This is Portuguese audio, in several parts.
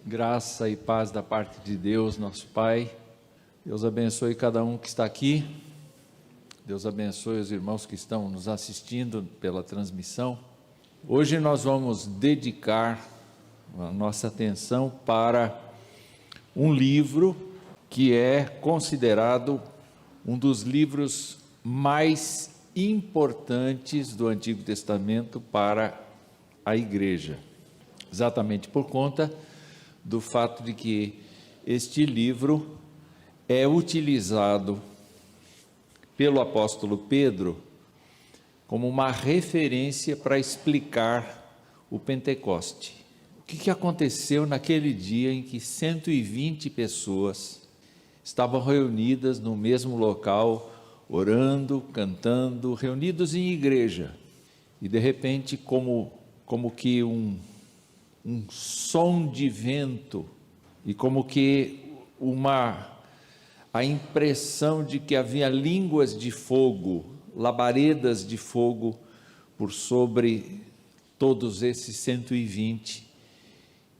Graça e paz da parte de Deus, nosso Pai. Deus abençoe cada um que está aqui. Deus abençoe os irmãos que estão nos assistindo pela transmissão. Hoje nós vamos dedicar a nossa atenção para um livro que é considerado um dos livros mais importantes do Antigo Testamento para a igreja. Exatamente por conta do fato de que este livro é utilizado pelo apóstolo Pedro como uma referência para explicar o Pentecoste. O que aconteceu naquele dia em que 120 pessoas estavam reunidas no mesmo local, orando, cantando, reunidos em igreja, e de repente como que um som de vento, e como que a impressão de que havia línguas de fogo, labaredas de fogo por sobre todos esses 120,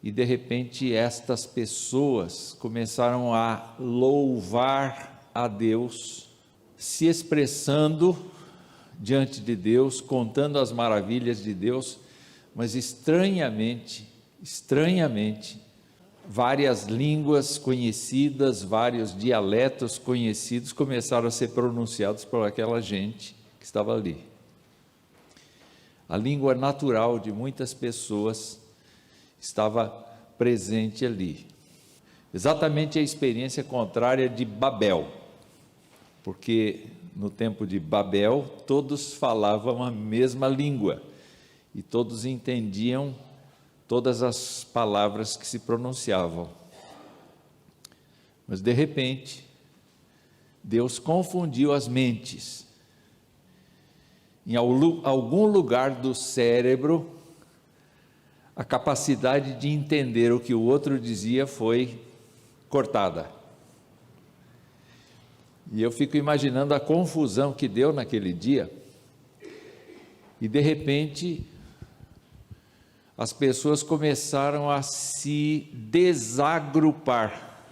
e de repente estas pessoas começaram a louvar a Deus, se expressando diante de Deus, contando as maravilhas de Deus, mas estranhamente, várias línguas conhecidas, vários dialetos conhecidos começaram a ser pronunciados por aquela gente que estava ali. A língua natural de muitas pessoas estava presente ali. Exatamente a experiência contrária de Babel, porque no tempo de Babel todos falavam a mesma língua e todos entendiam todas as palavras que se pronunciavam. Mas de repente, Deus confundiu as mentes. Em algum lugar do cérebro, a capacidade de entender o que o outro dizia foi cortada. E eu fico imaginando a confusão que deu naquele dia, e de repente as pessoas começaram a se desagrupar.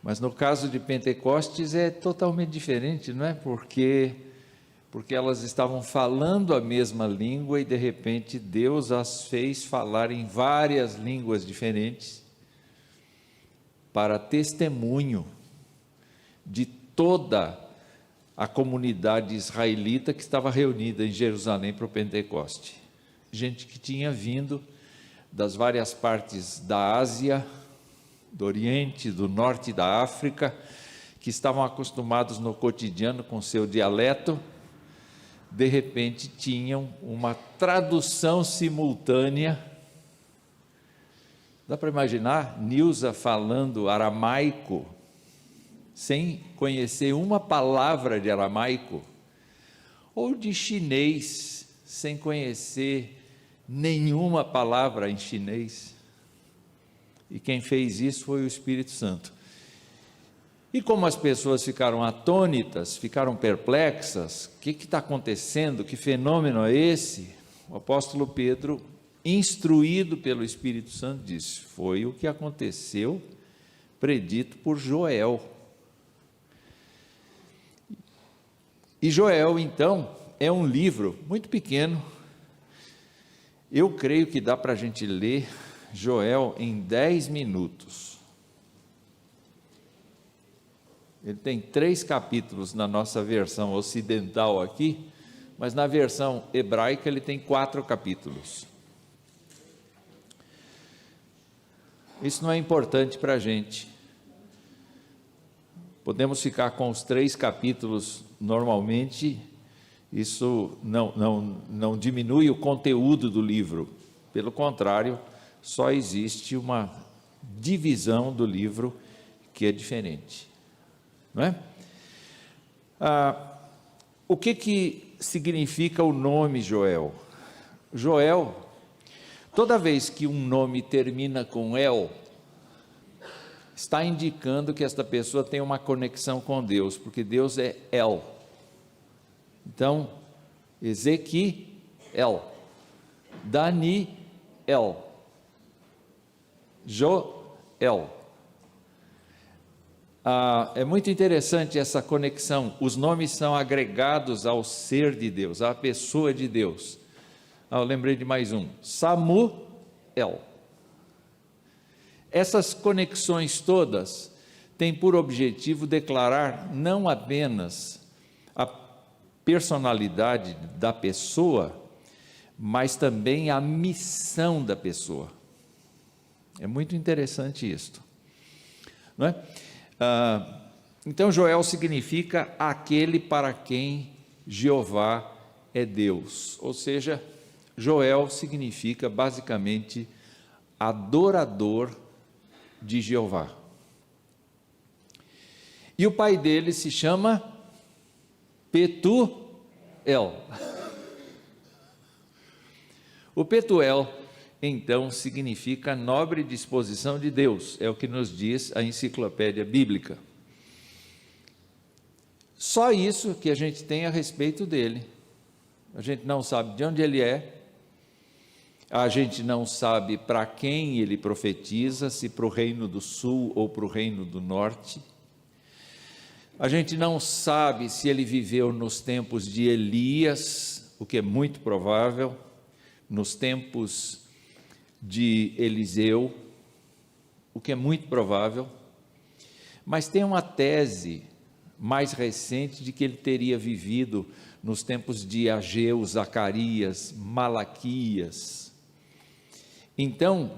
Mas no caso de Pentecostes é totalmente diferente, não é? Porque elas estavam falando a mesma língua e de repente Deus as fez falar em várias línguas diferentes para testemunho de toda a comunidade israelita que estava reunida em Jerusalém para o Pentecoste. Gente que tinha vindo das várias partes da Ásia, do Oriente, do Norte da África, que estavam acostumados no cotidiano com seu dialeto, de repente tinham uma tradução simultânea. Dá para imaginar Nilza falando aramaico, sem conhecer uma palavra de aramaico, ou de chinês, sem conhecer nenhuma palavra em chinês. E quem fez isso foi o Espírito Santo. E como as pessoas ficaram atônitas, ficaram perplexas, o que está acontecendo, que fenômeno é esse? O apóstolo Pedro, instruído pelo Espírito Santo, disse: foi o que aconteceu, predito por Joel. E Joel, então, é um livro muito pequeno. Eu creio que dá para a gente ler Joel em 10 minutos. Ele tem 3 capítulos na nossa versão ocidental aqui, mas na versão hebraica ele tem 4 capítulos. Isso não é importante para a gente. Podemos ficar com os 3 capítulos normalmente, isso não diminui o conteúdo do livro. Pelo contrário, só existe uma divisão do livro que é diferente. Não é? O que significa o nome Joel? Joel, toda vez que um nome termina com El, está indicando que esta pessoa tem uma conexão com Deus, porque Deus é El. Então, Ezequiel, Daniel, Joel. É muito interessante essa conexão. Os nomes são agregados ao ser de Deus, à pessoa de Deus. Eu lembrei de mais um, Samuel. Essas conexões todas têm por objetivo declarar não apenas a personalidade da pessoa, mas também a missão da pessoa. É muito interessante isto, não é? Então Joel significa aquele para quem Jeová é Deus, ou seja, Joel significa basicamente adorador de Jeová. E o pai dele se chama Petuel. O Petuel, então, significa nobre disposição de Deus, é o que nos diz a enciclopédia bíblica. Só isso que a gente tem a respeito dele. A gente não sabe de onde ele é, a gente não sabe para quem ele profetiza, se para o reino do sul ou para o reino do norte. A gente não sabe se ele viveu nos tempos de Elias, o que é muito provável, nos tempos de Eliseu, o que é muito provável, mas tem uma tese mais recente de que ele teria vivido nos tempos de Ageu, Zacarias, Malaquias. Então,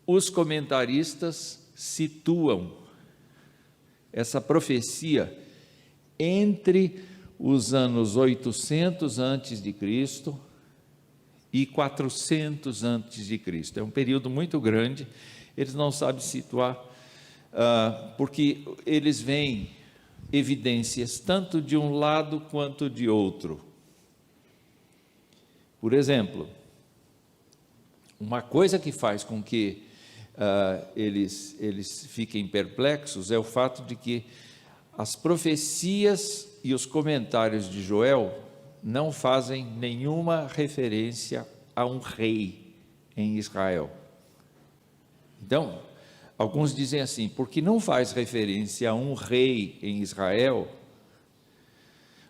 os comentaristas situam essa profecia entre os anos 800 antes de Cristo e 400 antes de Cristo. É um período muito grande, eles não sabem situar, porque eles veem evidências tanto de um lado quanto de outro. Por exemplo, uma coisa que faz com que eles fiquem perplexos é o fato de que as profecias e os comentários de Joel não fazem nenhuma referência a um rei em Israel. Então, alguns dizem assim, porque não faz referência a um rei em Israel,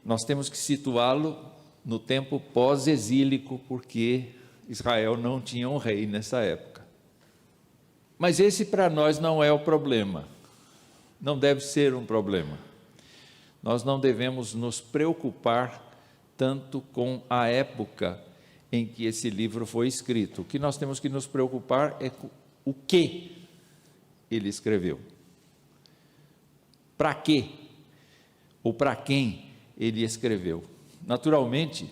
nós temos que situá-lo no tempo pós-exílico, porque Israel não tinha um rei nessa época. Mas esse para nós não é o problema, não deve ser um problema. Nós não devemos nos preocupar tanto com a época em que esse livro foi escrito. O que nós temos que nos preocupar é com o que ele escreveu. Para quê? Ou para quem ele escreveu? Naturalmente,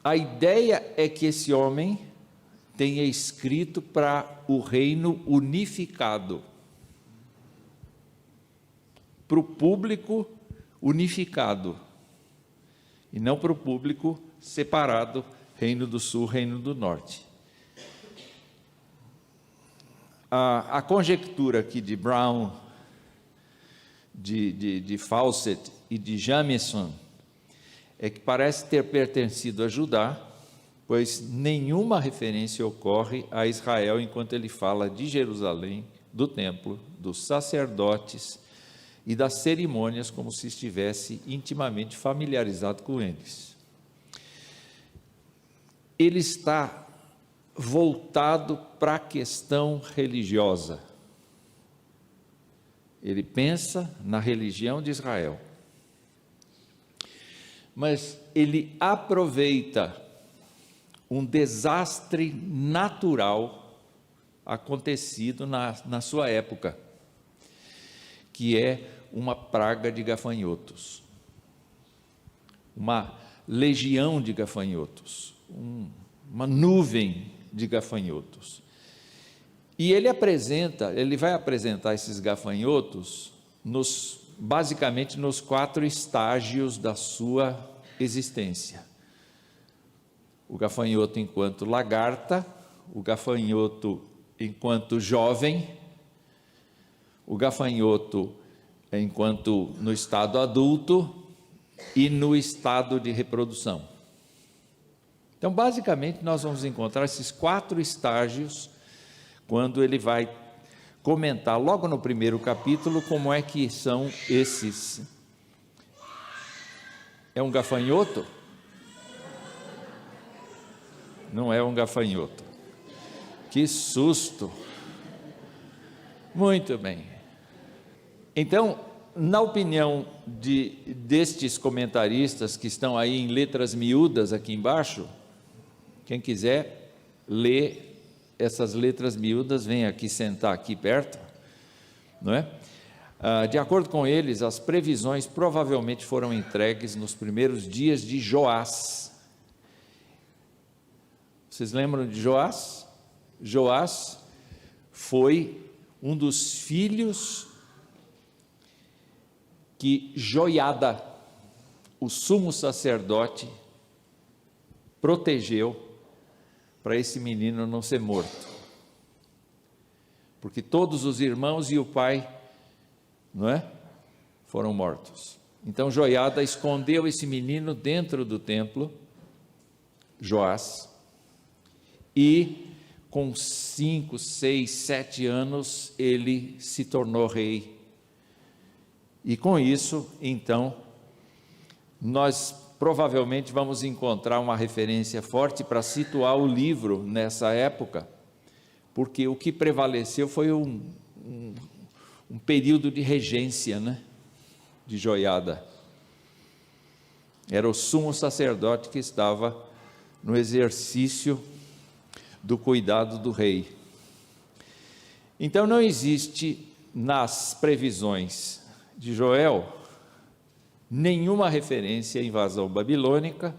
a ideia é que esse homem tenha escrito para o reino unificado, para o público unificado, e não para o público separado, reino do sul, reino do norte. A conjectura aqui de Brown, de Fawcett e de Jamieson, é que parece ter pertencido a Judá, pois nenhuma referência ocorre a Israel enquanto ele fala de Jerusalém, do templo, dos sacerdotes e das cerimônias, como se estivesse intimamente familiarizado com eles. Ele está voltado para a questão religiosa. Ele pensa na religião de Israel. Mas ele aproveita um desastre natural acontecido na sua época, que é uma praga de gafanhotos, uma legião de gafanhotos, uma nuvem de gafanhotos. E ele vai apresentar esses gafanhotos basicamente nos 4 estágios da sua existência. O gafanhoto enquanto lagarta, o gafanhoto enquanto jovem, o gafanhoto enquanto no estado adulto e no estado de reprodução. Então, basicamente, nós vamos encontrar esses 4 estágios quando ele vai comentar logo no primeiro capítulo como é que são esses. É um gafanhoto? Não é um gafanhoto. Que susto! Muito bem. Então, na opinião destes comentaristas que estão aí em letras miúdas aqui embaixo, quem quiser ler essas letras miúdas, vem aqui sentar aqui perto, não é? De acordo com eles, as previsões provavelmente foram entregues nos primeiros dias de Joás. Vocês lembram de Joás? Joás foi um dos filhos que Joiada, o sumo sacerdote, protegeu para esse menino não ser morto, porque todos os irmãos e o pai, não é, foram mortos. Então Joiada escondeu esse menino dentro do templo, Joás, e com 5, 6, 7 anos ele se tornou rei. E com isso, então, nós provavelmente vamos encontrar uma referência forte para situar o livro nessa época, porque o que prevaleceu foi um período de regência, né, de Joiada. Era o sumo sacerdote que estava no exercício do cuidado do rei. Então não existe nas previsões de Joel nenhuma referência à invasão babilônica,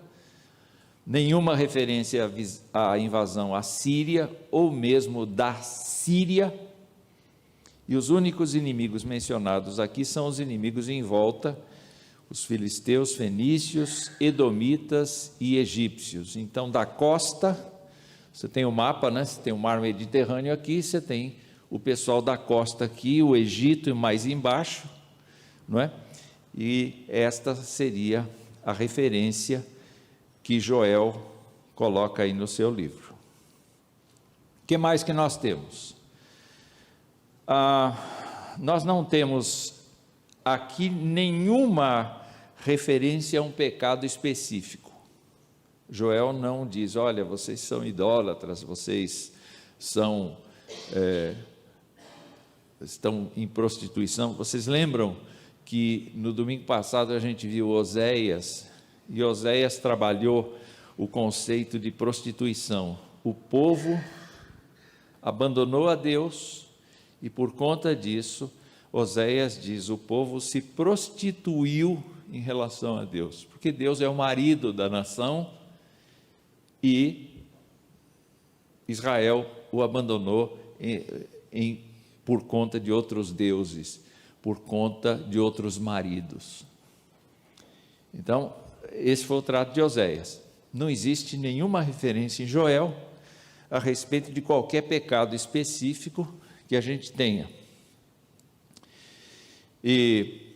nenhuma referência à invasão assíria ou mesmo da Síria, e os únicos inimigos mencionados aqui são os inimigos em volta, os filisteus, fenícios, edomitas e egípcios. Então da costa, você tem o mapa, né? Você tem o mar Mediterrâneo aqui, você tem o pessoal da costa aqui, o Egito mais embaixo, não é? E esta seria a referência que Joel coloca aí no seu livro. O que mais que nós temos? Nós não temos aqui nenhuma referência a um pecado específico. Joel não diz, olha, vocês são idólatras, vocês estão em prostituição. Vocês lembram que no domingo passado a gente viu Oséias, e Oséias trabalhou o conceito de prostituição. O povo abandonou a Deus e por conta disso, Oséias diz, o povo se prostituiu em relação a Deus, porque Deus é o marido da nação e Israel o abandonou por conta de outros deuses, por conta de outros maridos. Então, esse foi o trato de Oséias. Não existe nenhuma referência em Joel a respeito de qualquer pecado específico que a gente tenha. E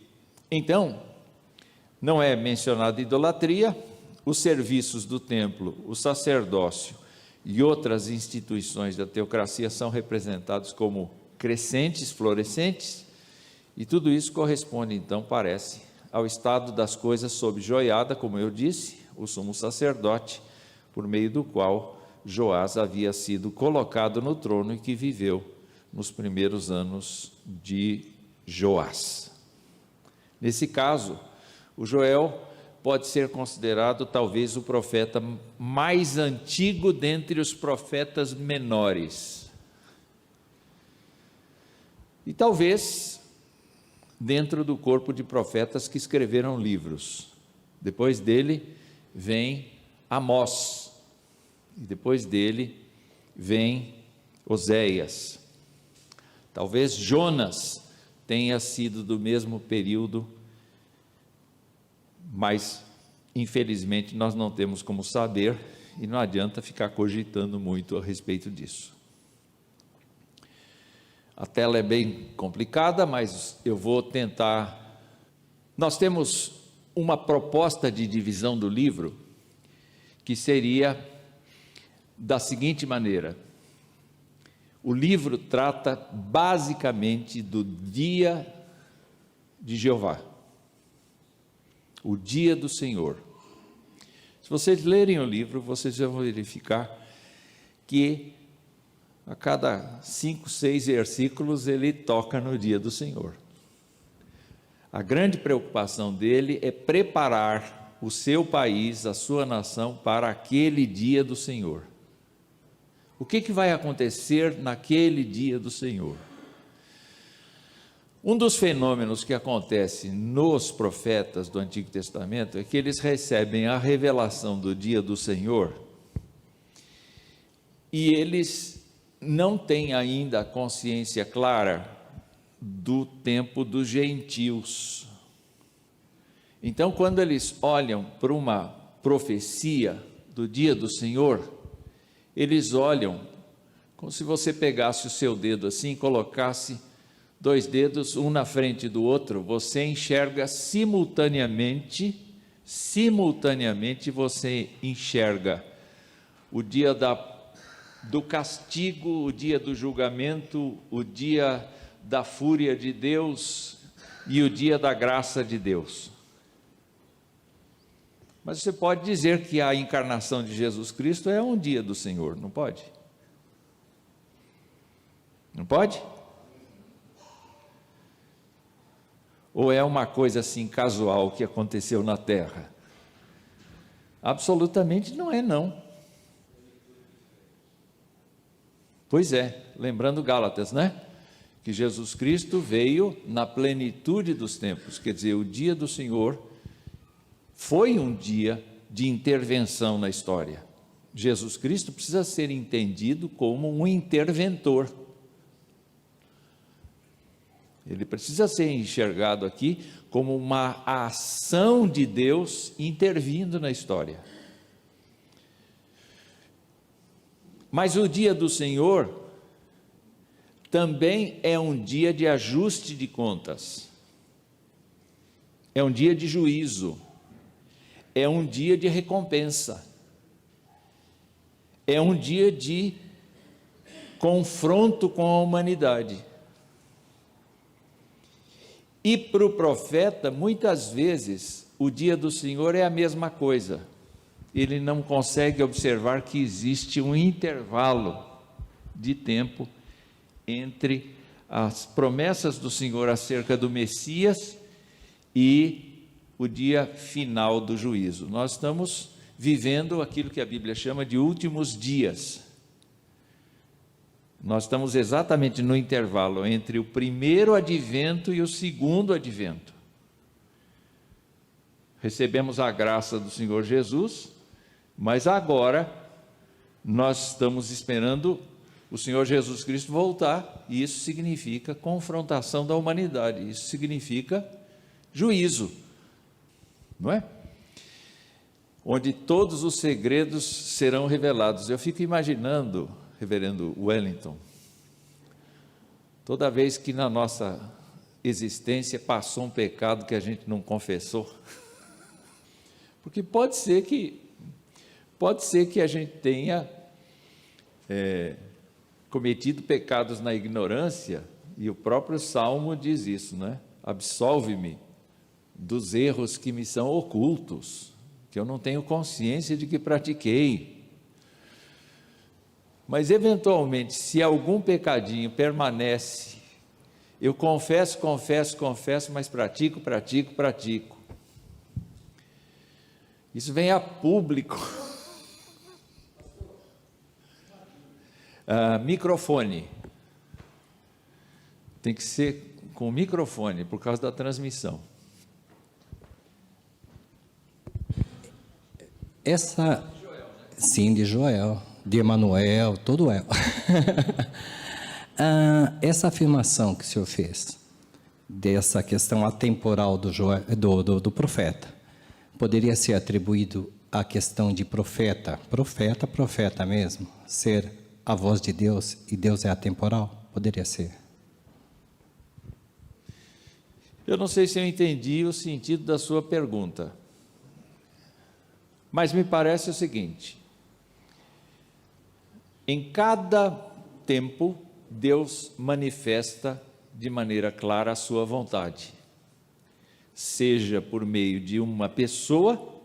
então, não é mencionada idolatria, os serviços do templo, o sacerdócio e outras instituições da teocracia são representados como crescentes, florescentes, e tudo isso corresponde, então, parece, ao estado das coisas sob Joiada, como eu disse, o sumo sacerdote, por meio do qual Joás havia sido colocado no trono e que viveu nos primeiros anos de Joás. Nesse caso, o Joel pode ser considerado talvez o profeta mais antigo dentre os profetas menores. E talvez dentro do corpo de profetas que escreveram livros. Depois dele vem Amós, e depois dele vem Oséias. Talvez Jonas tenha sido do mesmo período, mas infelizmente nós não temos como saber e não adianta ficar cogitando muito a respeito disso. A tela é bem complicada, mas eu vou tentar. Nós temos uma proposta de divisão do livro que seria da seguinte maneira: o livro trata basicamente do dia de Jeová, o dia do Senhor. Se vocês lerem o livro, vocês vão verificar que a cada 5, 6 versículos ele toca no dia do Senhor. A grande preocupação dele é preparar o seu país, a sua nação, para aquele dia do Senhor. O que vai acontecer naquele dia do Senhor? Um dos fenômenos que acontece nos profetas do Antigo Testamento é que eles recebem a revelação do dia do Senhor e eles não têm ainda a consciência clara do tempo dos gentios. Então, quando eles olham para uma profecia do dia do Senhor, eles olham como se você pegasse o seu dedo assim e colocasse 2 dedos, um na frente do outro, você enxerga simultaneamente você enxerga o dia do castigo, o dia do julgamento, o dia da fúria de Deus e o dia da graça de Deus. Mas você pode dizer que a encarnação de Jesus Cristo é um dia do Senhor, não pode? Não pode? Ou é uma coisa assim casual que aconteceu na terra? Absolutamente não é, não. Pois é, lembrando Gálatas, né? Que Jesus Cristo veio na plenitude dos tempos, quer dizer, o dia do Senhor foi um dia de intervenção na história. Jesus Cristo precisa ser entendido como um interventor. Ele precisa ser enxergado aqui como uma ação de Deus intervindo na história. Mas o dia do Senhor também é um dia de ajuste de contas, é um dia de juízo, é um dia de recompensa, é um dia de confronto com a humanidade. E para o profeta, muitas vezes, o dia do Senhor é a mesma coisa. Ele não consegue observar que existe um intervalo de tempo entre as promessas do Senhor acerca do Messias e o dia final do juízo. Nós estamos vivendo aquilo que a Bíblia chama de últimos dias. Nós estamos exatamente no intervalo entre o primeiro advento e o segundo advento. Recebemos a graça do Senhor Jesus, mas agora nós estamos esperando o Senhor Jesus Cristo voltar, e isso significa confrontação da humanidade, isso significa juízo, não é? Onde todos os segredos serão revelados. Eu fico imaginando, reverendo Wellington, toda vez que na nossa existência passou um pecado que a gente não confessou, porque pode ser que a gente tenha cometido pecados na ignorância, e o próprio Salmo diz isso, né? Absolve-me dos erros que me são ocultos, que eu não tenho consciência de que pratiquei. Mas eventualmente, se algum pecadinho permanece, eu confesso, mas pratico. Isso vem a público. Microfone. Tem que ser com microfone, por causa da transmissão. Sim, de Joel, de Emanuel, todo El. Essa afirmação que o senhor fez, dessa questão atemporal do profeta, poderia ser atribuído à questão de profeta mesmo, ser a voz de Deus e Deus é atemporal? Poderia ser. Eu não sei se eu entendi o sentido da sua pergunta, mas me parece o seguinte: Em cada tempo, Deus manifesta de maneira clara a sua vontade, seja por meio de uma pessoa,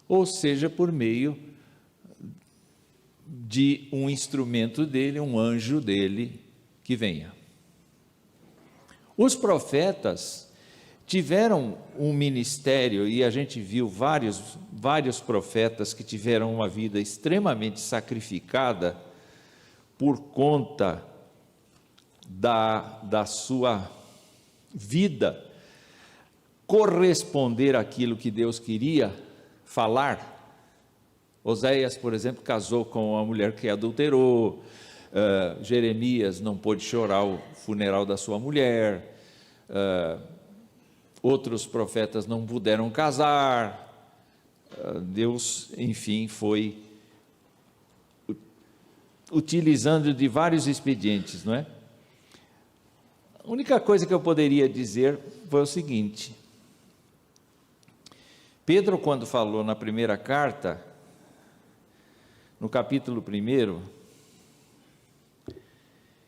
ou seja por meio de um instrumento dele, um anjo dele que venha. Os profetas tiveram um ministério, e a gente viu vários profetas que tiveram uma vida extremamente sacrificada por conta da sua vida corresponder àquilo que Deus queria falar. Oséias, por exemplo, casou com uma mulher que adulterou. Jeremias não pôde chorar o funeral da sua mulher. Outros profetas não puderam casar. Deus, enfim, foi utilizando de vários expedientes, não é? A única coisa que eu poderia dizer foi o seguinte: Pedro, quando falou na primeira carta, no capítulo 1,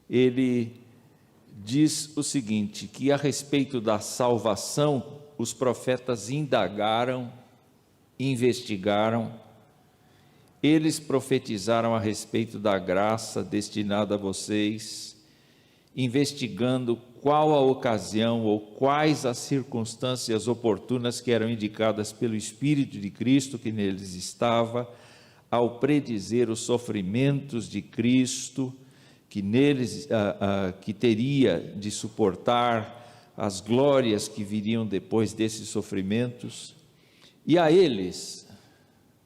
ele diz o seguinte, que a respeito da salvação, os profetas indagaram, investigaram, eles profetizaram a respeito da graça destinada a vocês, investigando qual a ocasião ou quais as circunstâncias oportunas que eram indicadas pelo Espírito de Cristo que neles estava, ao predizer os sofrimentos de Cristo, que neles que teria de suportar, as glórias que viriam depois desses sofrimentos. E a eles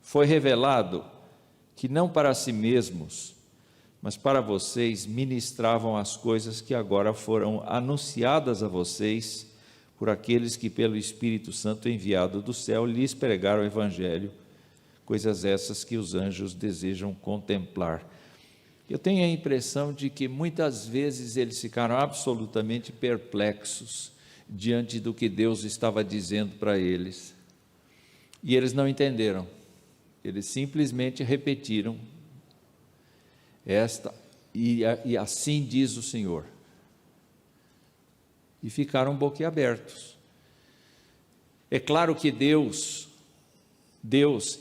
foi revelado que não para si mesmos, mas para vocês ministravam as coisas que agora foram anunciadas a vocês por aqueles que pelo Espírito Santo enviado do céu lhes pregaram o Evangelho, coisas essas que os anjos desejam contemplar. Eu tenho a impressão de que muitas vezes eles ficaram absolutamente perplexos diante do que Deus estava dizendo para eles, e eles não entenderam, eles simplesmente repetiram e assim diz o Senhor, e ficaram boquiabertos. É claro que Deus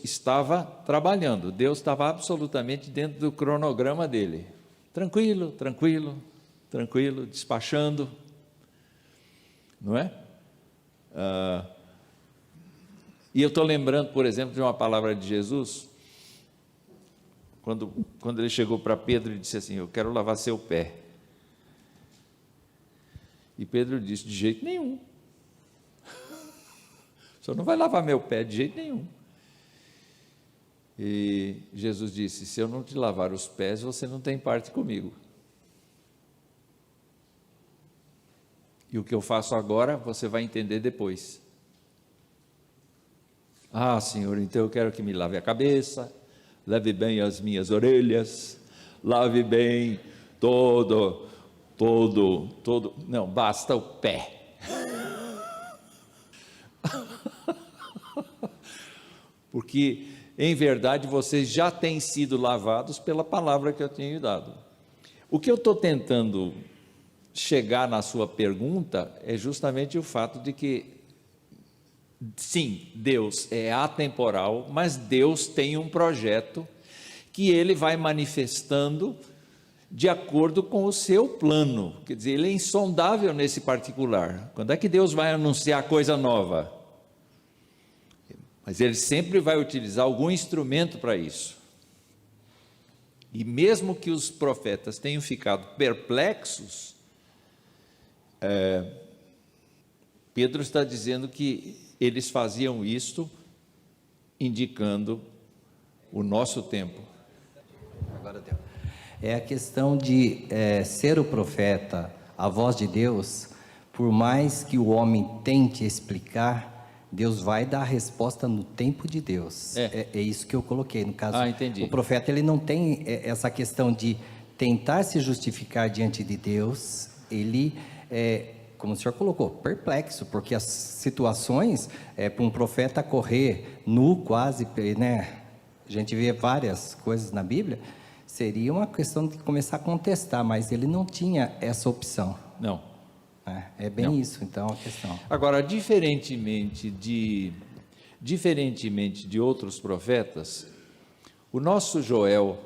estava trabalhando, Deus estava absolutamente dentro do cronograma dele, tranquilo, despachando, não é? E eu estou lembrando, por exemplo, de uma palavra de Jesus, quando ele chegou para Pedro e disse assim, eu quero lavar seu pé. E Pedro disse, de jeito nenhum. O senhor não vai lavar meu pé de jeito nenhum. E Jesus disse, se eu não te lavar os pés, você não tem parte comigo. E o que eu faço agora, você vai entender depois. Ah, Senhor, então eu quero que me lave a cabeça, lave bem as minhas orelhas, lave bem todo, não, basta o pé. Porque, em verdade, vocês já têm sido lavados pela palavra que eu tenho dado. O que eu estou tentando chegar na sua pergunta é justamente o fato de que, sim, Deus é atemporal, mas Deus tem um projeto que Ele vai manifestando de acordo com o seu plano. Quer dizer, Ele é insondável nesse particular. Quando é que Deus vai anunciar coisa nova? Mas Ele sempre vai utilizar algum instrumento para isso. E mesmo que os profetas tenham ficado perplexos, Pedro está dizendo que eles faziam isto indicando o nosso tempo. Agora deu. É a questão de ser o profeta, a voz de Deus, por mais que o homem tente explicar, Deus vai dar a resposta no tempo de Deus. É isso que eu coloquei, no caso. Entendi. O profeta, ele não tem essa questão de tentar se justificar diante de Deus, ele como o senhor colocou, perplexo, porque as situações, para um profeta correr nu quase, né? A gente vê várias coisas na Bíblia, Seria uma questão de começar a contestar, mas ele não tinha essa opção. Não. É bem Não. isso, então, a questão. Agora, diferentemente de outros profetas, o nosso Joel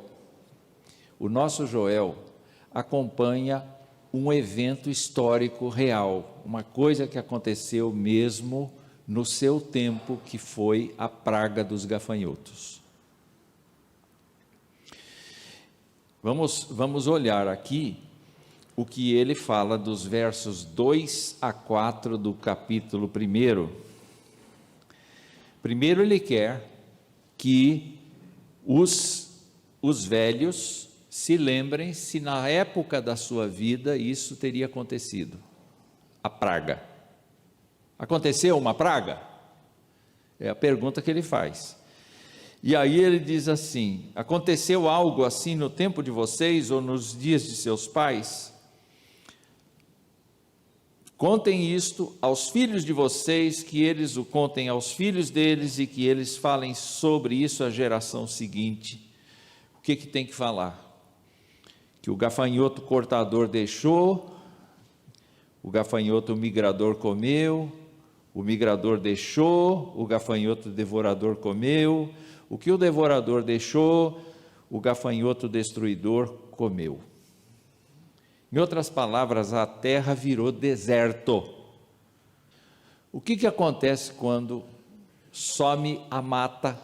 acompanha um evento histórico real, uma coisa que aconteceu mesmo no seu tempo, que foi a praga dos gafanhotos. Vamos olhar aqui o que ele fala dos versos 2 a 4 do capítulo 1. Primeiro, ele quer que os velhos se lembrem se na época da sua vida isso teria acontecido. A praga. Aconteceu uma praga? É a pergunta que ele faz. E aí ele diz assim: aconteceu algo assim no tempo de vocês ou nos dias de seus pais? Contem isto aos filhos de vocês, que eles o contem aos filhos deles e que eles falem sobre isso à geração seguinte. O que tem que falar? Que o gafanhoto cortador deixou, o gafanhoto migrador comeu, o migrador deixou, o gafanhoto devorador comeu, o que o devorador deixou, o gafanhoto destruidor comeu. Em outras palavras, a terra virou deserto. O que acontece quando some a mata,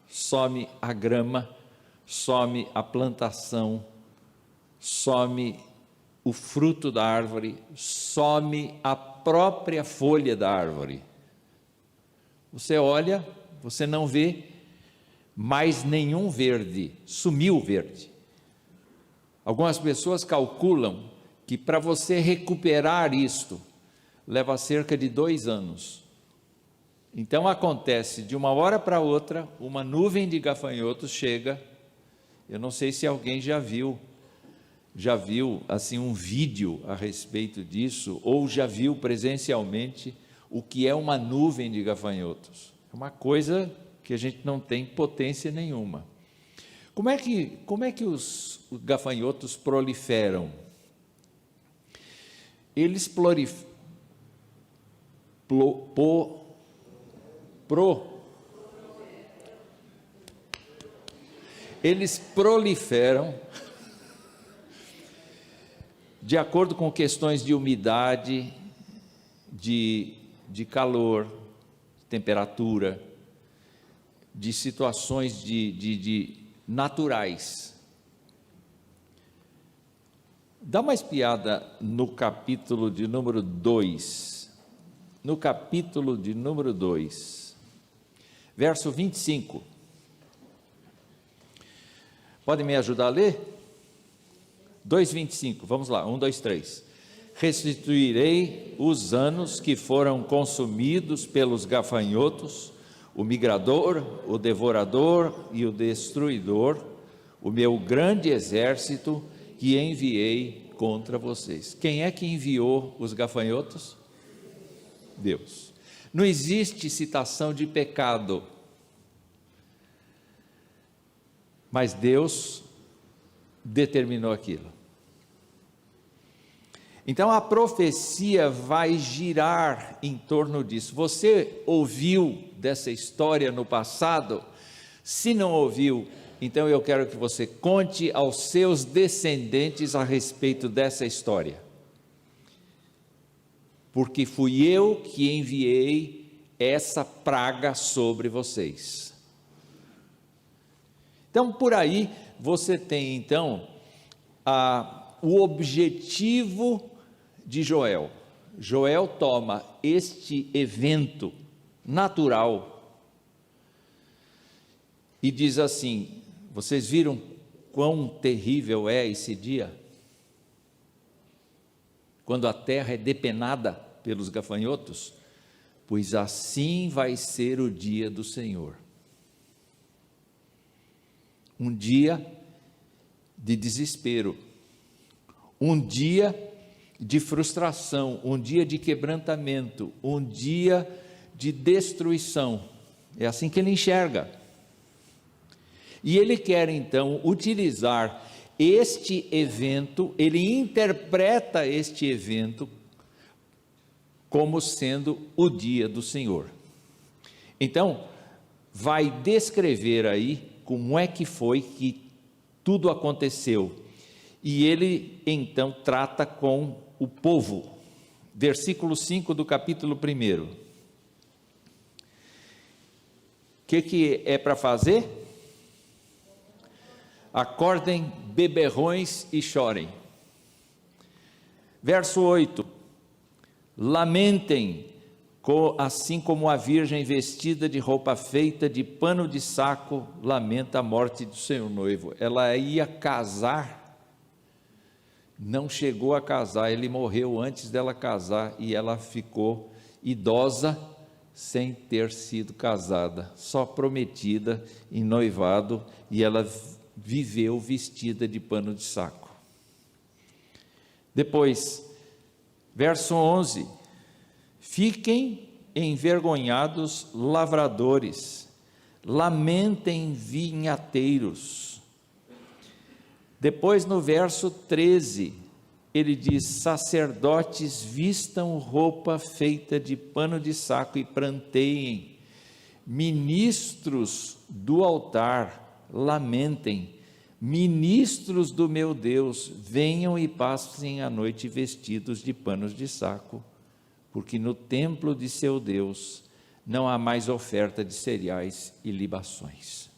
some a grama, some a plantação, some o fruto da árvore, some a própria folha da árvore? Você olha, você não vê mais nenhum verde, sumiu o verde. Algumas pessoas calculam que para você recuperar isto, leva cerca de 2 anos. Então acontece, de uma hora para outra, uma nuvem de gafanhotos chega. Eu não sei se alguém já viu assim um vídeo a respeito disso, ou já viu presencialmente o que é uma nuvem de gafanhotos. É uma coisa que a gente não tem potência nenhuma. Como é que os gafanhotos proliferam? Eles proliferam de acordo com questões de umidade, de calor, temperatura, de situações de naturais. Dá uma espiada no capítulo de número 2. No capítulo de número 2, verso 25. Podem me ajudar a ler? 2,25, vamos lá, 1, 2, 3. Restituirei os anos que foram consumidos pelos gafanhotos, o migrador, o devorador e o destruidor, o meu grande exército que enviei contra vocês. Quem é que enviou os gafanhotos? Deus. Não existe citação de pecado, mas Deus determinou aquilo. Então a profecia vai girar em torno disso. Você ouviu dessa história no passado? Se não ouviu, então eu quero que você conte aos seus descendentes a respeito dessa história. Porque fui eu que enviei essa praga sobre vocês. Então, por aí, você tem então o objetivo de Joel. Joel toma este evento natural e diz assim: vocês viram quão terrível é esse dia? Quando a terra é depenada pelos gafanhotos? Pois assim vai ser o dia do Senhor. Um dia de desespero, um dia de frustração, um dia de quebrantamento, um dia de destruição. É assim que ele enxerga. E ele quer então utilizar este evento, ele interpreta este evento como sendo o dia do Senhor. Então, vai descrever aí como é que foi que tudo aconteceu. E ele então trata com o povo. Versículo 5 do capítulo 1. O que é para fazer? Acordem, beberrões e chorem. Verso 8: lamentem, assim como a virgem vestida de roupa feita de pano de saco lamenta a morte do seu noivo. Ela ia casar, não chegou a casar, ele morreu antes dela casar e ela ficou idosa sem ter sido casada, só prometida em noivado, e ela viveu vestida de pano de saco. Depois, verso 11: fiquem envergonhados lavradores, lamentem vinhateiros. Depois, no verso 13, ele diz: sacerdotes, vistam roupa feita de pano de saco e pranteiem, ministros do altar, lamentem, ministros do meu Deus, venham e passem a noite vestidos de panos de saco, porque no templo de seu Deus não há mais oferta de cereais e libações.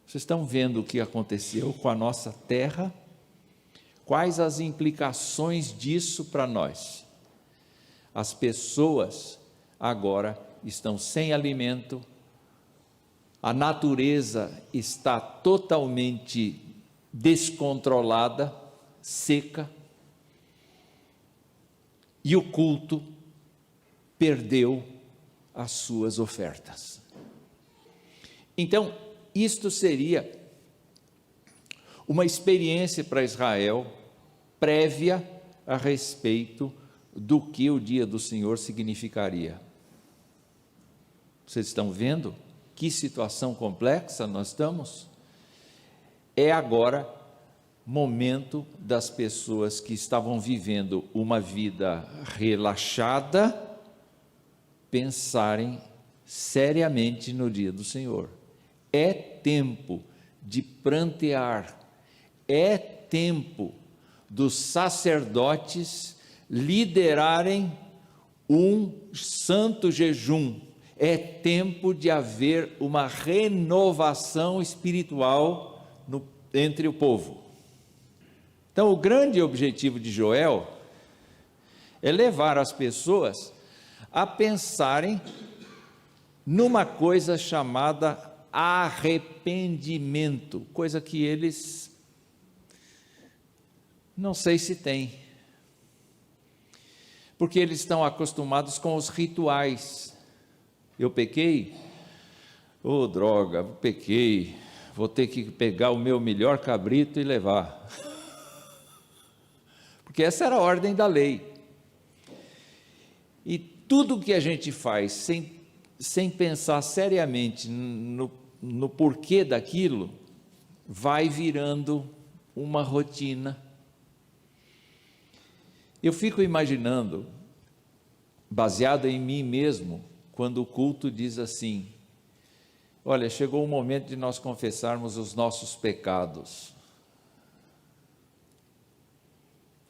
Vocês estão vendo o que aconteceu com a nossa terra? Quais as implicações disso para nós? As pessoas agora estão sem alimento, a natureza está totalmente descontrolada, seca, e o culto perdeu as suas ofertas. Então, isto seria uma experiência para Israel prévia a respeito do que o dia do Senhor significaria. Vocês estão vendo que situação complexa nós estamos? É agora momento das pessoas que estavam vivendo uma vida relaxada pensarem seriamente no dia do Senhor. É tempo de prantear, é tempo dos sacerdotes liderarem um santo jejum, é tempo de haver uma renovação espiritual entre o povo. Então, o grande objetivo de Joel é levar as pessoas a pensarem numa coisa chamada arrependimento, coisa que eles não sei se têm, porque eles estão acostumados com os rituais. Eu pequei, droga, pequei, vou ter que pegar o meu melhor cabrito e levar, porque essa era a ordem da lei. E tudo que a gente faz sem pensar seriamente no porquê daquilo, vai virando uma rotina. Eu fico imaginando, baseado em mim mesmo, quando o culto diz assim: olha, chegou o momento de nós confessarmos os nossos pecados.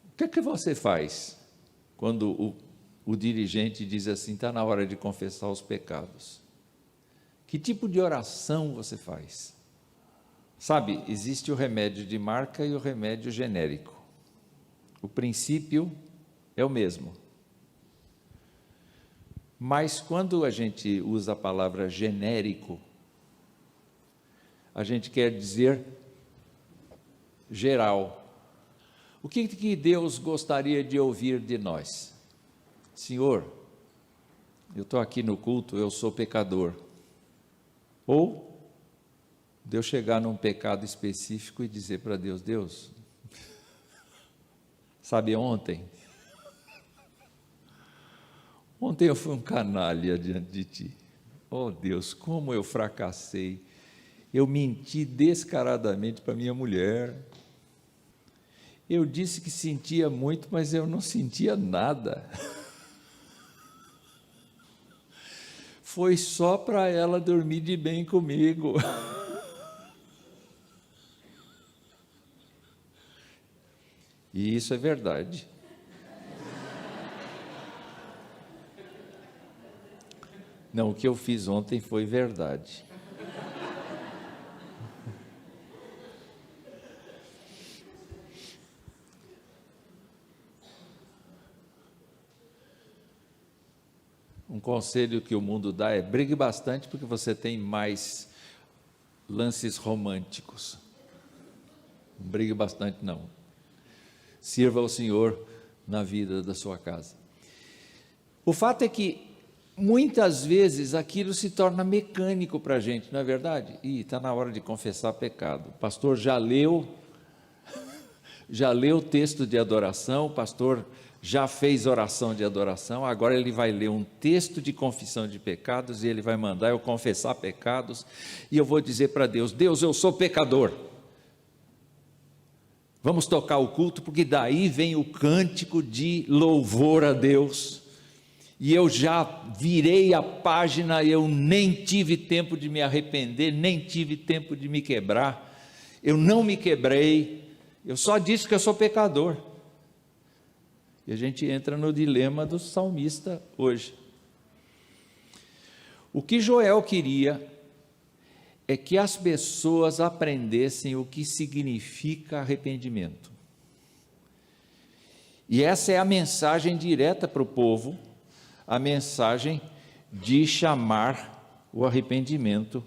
O que é que você faz quando o dirigente diz assim: está na hora de confessar os pecados? Que tipo de oração você faz? Sabe, existe o remédio de marca e o remédio genérico. O princípio é o mesmo. Mas quando a gente usa a palavra genérico, a gente quer dizer geral. O que Deus gostaria de ouvir de nós? Senhor, eu estou aqui no culto, eu sou pecador. Ou Deus chegar num pecado específico e dizer para Deus: Deus, sabe, ontem eu fui um canalha diante de ti. Oh Deus, como eu fracassei Eu menti descaradamente para minha mulher. Eu disse que sentia muito, mas eu não sentia nada. Foi só para ela dormir de bem comigo. E isso é verdade. Não, o que eu fiz ontem foi verdade. Um conselho que o mundo dá é: brigue bastante, porque você tem mais lances românticos. Não brigue bastante, não. Sirva ao Senhor na vida da sua casa. O fato é que muitas vezes aquilo se torna mecânico para a gente, não é verdade? Está na hora de confessar pecado. O pastor já leu o texto de adoração, o pastor já fez oração de adoração, agora ele vai ler um texto de confissão de pecados e ele vai mandar eu confessar pecados, e eu vou dizer para Deus: Deus, eu sou pecador. Vamos tocar o culto, porque daí vem o cântico de louvor a Deus. E eu já virei a página, eu nem tive tempo de me arrepender, nem tive tempo de me quebrar. Eu não me quebrei, eu só disse que eu sou pecador. E a gente entra no dilema do salmista hoje. O que Joel queria é que as pessoas aprendessem o que significa arrependimento. E essa é a mensagem direta para o povo, a mensagem de chamar o arrependimento.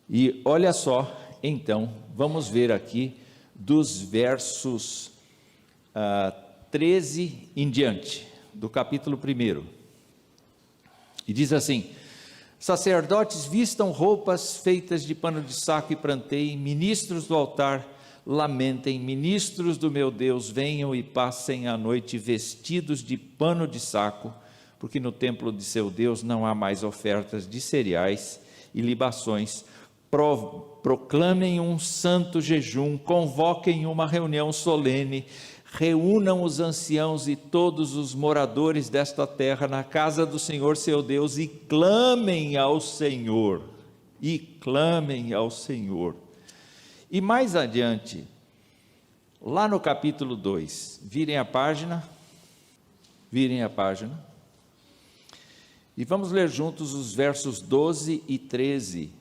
E olha só, então, vamos ver aqui dos versos 13 em diante, do capítulo 1. E diz assim: sacerdotes vistam roupas feitas de pano de saco e pranteiem, ministros do altar lamentem, ministros do meu Deus venham e passem a noite vestidos de pano de saco, porque no templo de seu Deus não há mais ofertas de cereais e libações. Proclamem um santo jejum, convoquem uma reunião solene, reúnam os anciãos e todos os moradores desta terra na casa do Senhor seu Deus e clamem ao Senhor, E mais adiante, lá no capítulo 2, virem a página, e vamos ler juntos os versos 12 e 13.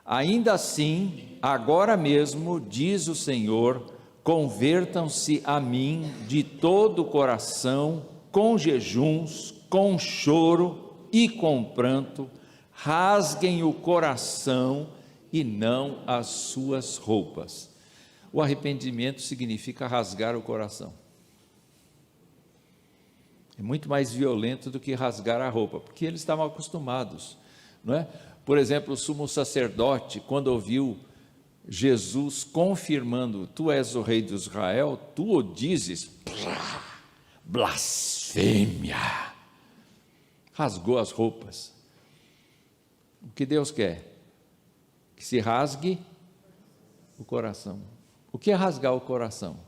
Ainda assim, agora mesmo, diz o Senhor, convertam-se a mim de todo o coração, com jejuns, com choro e com pranto, rasguem o coração e não as suas roupas. O arrependimento significa rasgar o coração. É muito mais violento do que rasgar a roupa, porque eles estavam acostumados, não é? Por exemplo, o sumo sacerdote, quando ouviu Jesus confirmando: tu és o rei de Israel, tu o dizes, blasfêmia, rasgou as roupas. O que Deus quer? Que se rasgue o coração. O que é rasgar o coração?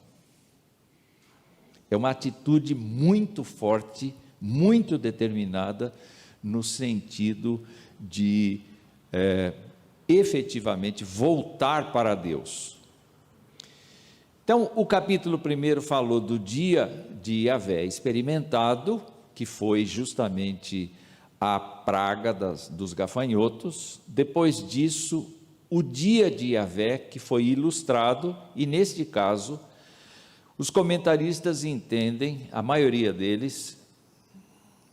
É uma atitude muito forte, muito determinada, no sentido de efetivamente voltar para Deus. Então, o capítulo 1 falou do dia de Yahvé experimentado, que foi justamente a praga dos gafanhotos. Depois disso, o dia de Yahvé, que foi ilustrado, e neste caso, os comentaristas entendem, a maioria deles,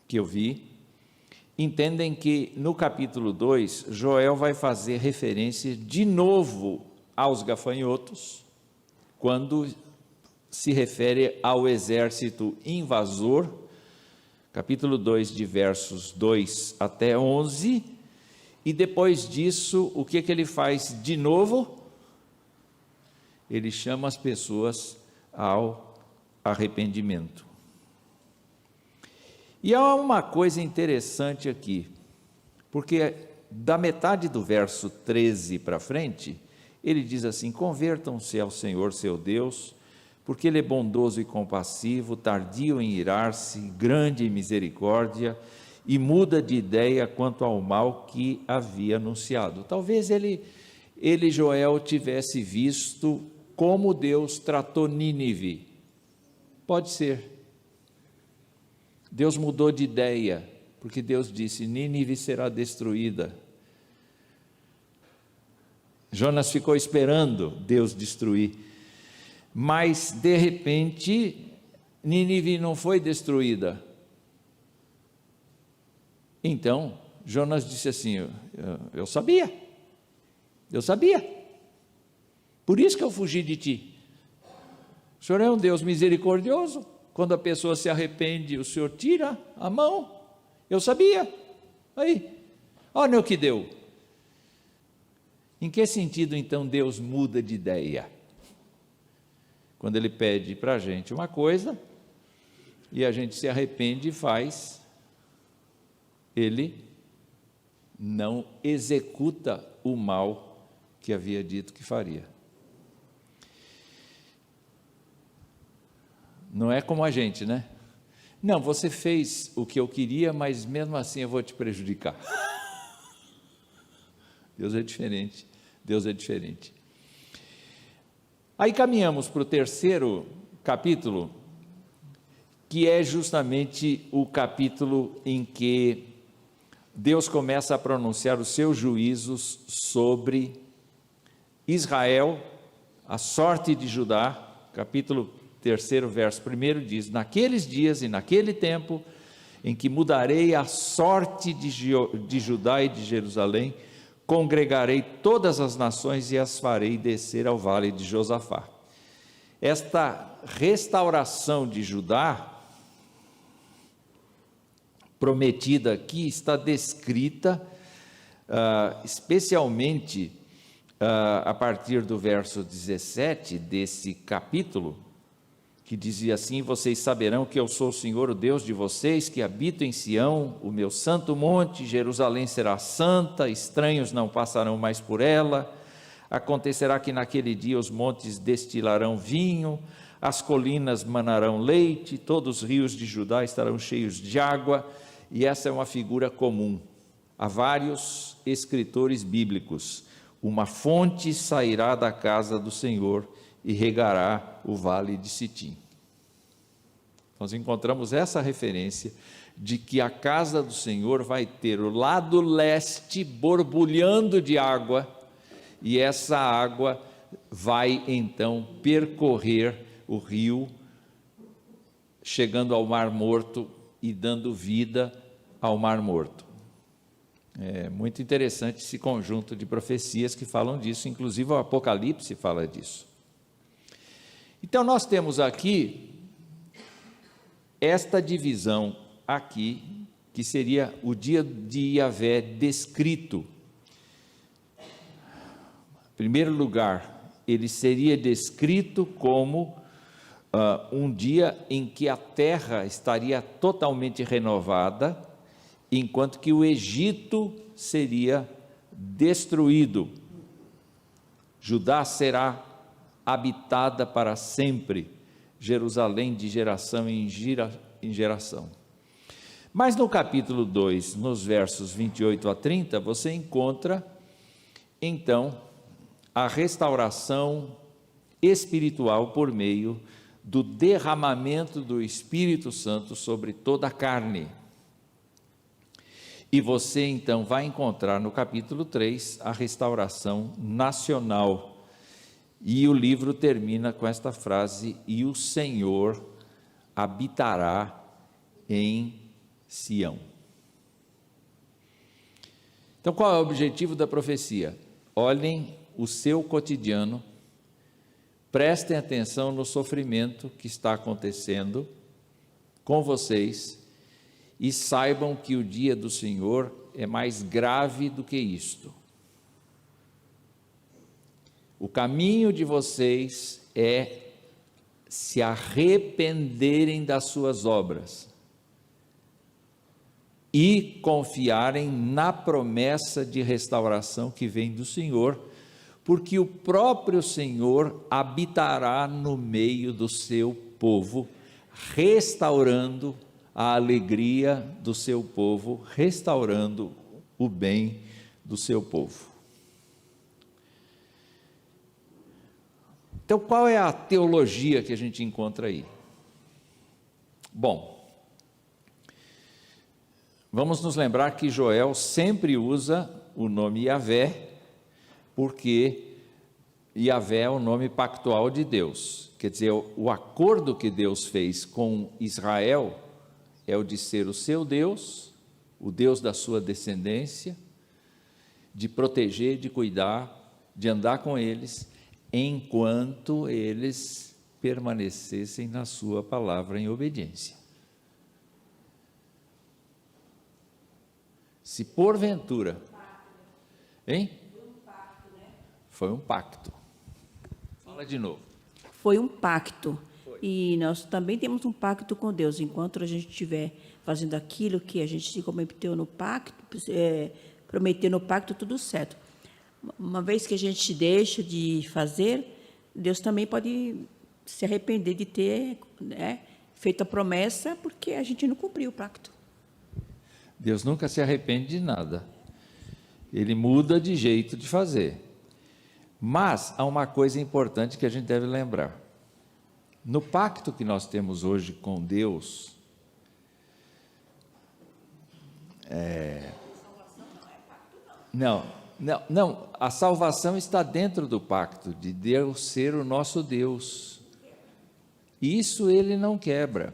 que eu vi, entendem que no capítulo 2, Joel vai fazer referência de novo aos gafanhotos, quando se refere ao exército invasor, capítulo 2, de versos 2 até 11, e depois disso, o que ele faz de novo? Ele chama as pessoas ao arrependimento. E há uma coisa interessante aqui, porque Da metade do verso 13 para frente, ele diz assim: convertam-se ao Senhor seu Deus, porque Ele é bondoso e compassivo, tardio em irar-se, grande em misericórdia, e muda de ideia quanto ao mal que havia anunciado. Talvez ele, Joel, tivesse visto como Deus tratou Nínive. Pode ser. Deus mudou de ideia, porque Deus disse: Nínive será destruída. Jonas ficou esperando Deus destruir, mas de repente Nínive não foi destruída. Então Jonas disse assim: eu sabia, por isso que eu fugi de ti. O Senhor é um Deus misericordioso, quando a pessoa se arrepende, o Senhor tira a mão. Eu sabia, aí, olha o que deu. Em que sentido então Deus muda de ideia? Quando Ele pede para a gente uma coisa, e a gente se arrepende e faz, Ele não executa o mal que havia dito que faria. Não é como a gente, né? Não, você fez o que eu queria, mas mesmo assim eu vou te prejudicar. Deus é diferente. Aí caminhamos para o terceiro capítulo, que é justamente o capítulo em que Deus começa a pronunciar os seus juízos sobre Israel, a sorte de Judá. Capítulo 3, verso 1 diz: naqueles dias e naquele tempo em que mudarei a sorte de Judá e de Jerusalém, congregarei todas as nações e as farei descer ao vale de Josafá. Esta restauração de Judá, prometida aqui, está descrita especialmente a partir do verso 17 desse capítulo, que dizia assim: vocês saberão que eu sou o Senhor, o Deus de vocês, que habito em Sião, o meu santo monte. Jerusalém será santa, estranhos não passarão mais por ela. Acontecerá que naquele dia os montes destilarão vinho, as colinas manarão leite, todos os rios de Judá estarão cheios de água. E essa é uma figura comum a vários escritores bíblicos. Uma fonte sairá da casa do Senhor e regará o vale de Sitim. Nós encontramos essa referência de que a casa do Senhor vai ter o lado leste borbulhando de água, e essa água vai então percorrer o rio, chegando ao Mar Morto e dando vida ao Mar Morto. É muito interessante esse conjunto de profecias que falam disso, inclusive o Apocalipse fala disso. Então nós temos aqui esta divisão aqui, que seria o dia de Yahvé descrito. Em primeiro lugar, ele seria descrito como um dia em que a terra estaria totalmente renovada, enquanto que o Egito seria destruído. Judá será habitada para sempre, Jerusalém de geração em geração. Mas no capítulo 2, nos versos 28 a 30, você encontra, então, a restauração espiritual por meio do derramamento do Espírito Santo sobre toda a carne. E você, então, vai encontrar no capítulo 3 a restauração nacional. E o livro termina com esta frase: e o Senhor habitará em Sião. Então, qual é o objetivo da profecia? Olhem o seu cotidiano, prestem atenção no sofrimento que está acontecendo com vocês e saibam que o dia do Senhor é mais grave do que isto. O caminho de vocês é se arrependerem das suas obras. e confiarem na promessa de restauração que vem do Senhor, porque o próprio Senhor habitará no meio do seu povo, restaurando a alegria do seu povo, restaurando o bem do seu povo. Então, qual é a teologia que a gente encontra aí? Bom, vamos nos lembrar que Joel sempre usa o nome Yahvé, porque Yahvé é o nome pactual de Deus. Quer dizer, o acordo que Deus fez com Israel é o de ser o seu Deus, o Deus da sua descendência, de proteger, de cuidar, de andar com eles, enquanto eles permanecessem na sua palavra em obediência. Se porventura, hein? Foi um pacto. Fala de novo. Foi um pacto. E nós também temos um pacto com Deus. Enquanto a gente estiver fazendo aquilo que a gente se comprometeu no pacto, prometeu no pacto, tudo certo. Uma vez que a gente deixa de fazer, Deus também pode se arrepender de ter feito a promessa, porque a gente não cumpriu o pacto. Deus nunca se arrepende de nada. Ele muda de jeito de fazer. Mas há uma coisa importante que a gente deve lembrar. No pacto que nós temos hoje com Deus, Não, a salvação está dentro do pacto, de Deus ser o nosso Deus. Isso ele não quebra.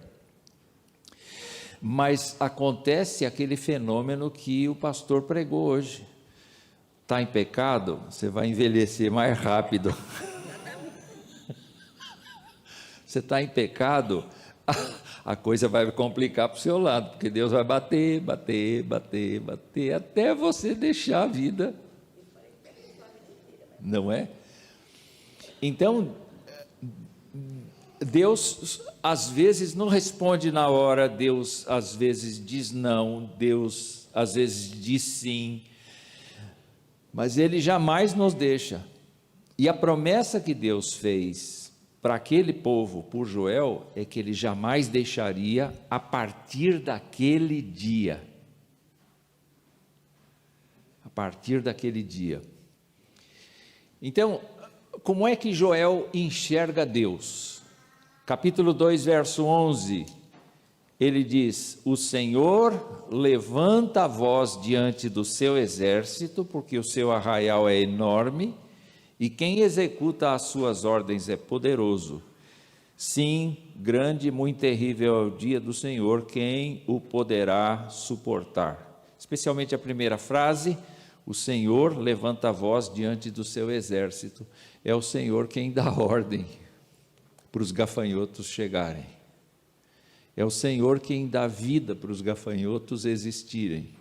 Mas acontece aquele fenômeno que o pastor pregou hoje. Está em pecado, você vai envelhecer mais rápido. Você está em pecado, a coisa vai complicar para o seu lado, porque Deus vai bater, até você deixar a vida. Não é? Então, Deus às vezes não responde na hora, Deus às vezes diz não, Deus às vezes diz sim, mas Ele jamais nos deixa. E a promessa que Deus fez para aquele povo, por Joel, é que Ele jamais deixaria a partir daquele dia. A partir daquele dia. Então, como é que Joel enxerga Deus? Capítulo 2, verso 11, ele diz: o Senhor levanta a voz diante do seu exército, porque o seu arraial é enorme, e quem executa as suas ordens é poderoso. Sim, grande e muito terrível é o dia do Senhor, quem o poderá suportar? Especialmente a primeira frase: o Senhor levanta a voz diante do seu exército. É o Senhor quem dá ordem para os gafanhotos chegarem. É o Senhor quem dá vida para os gafanhotos existirem.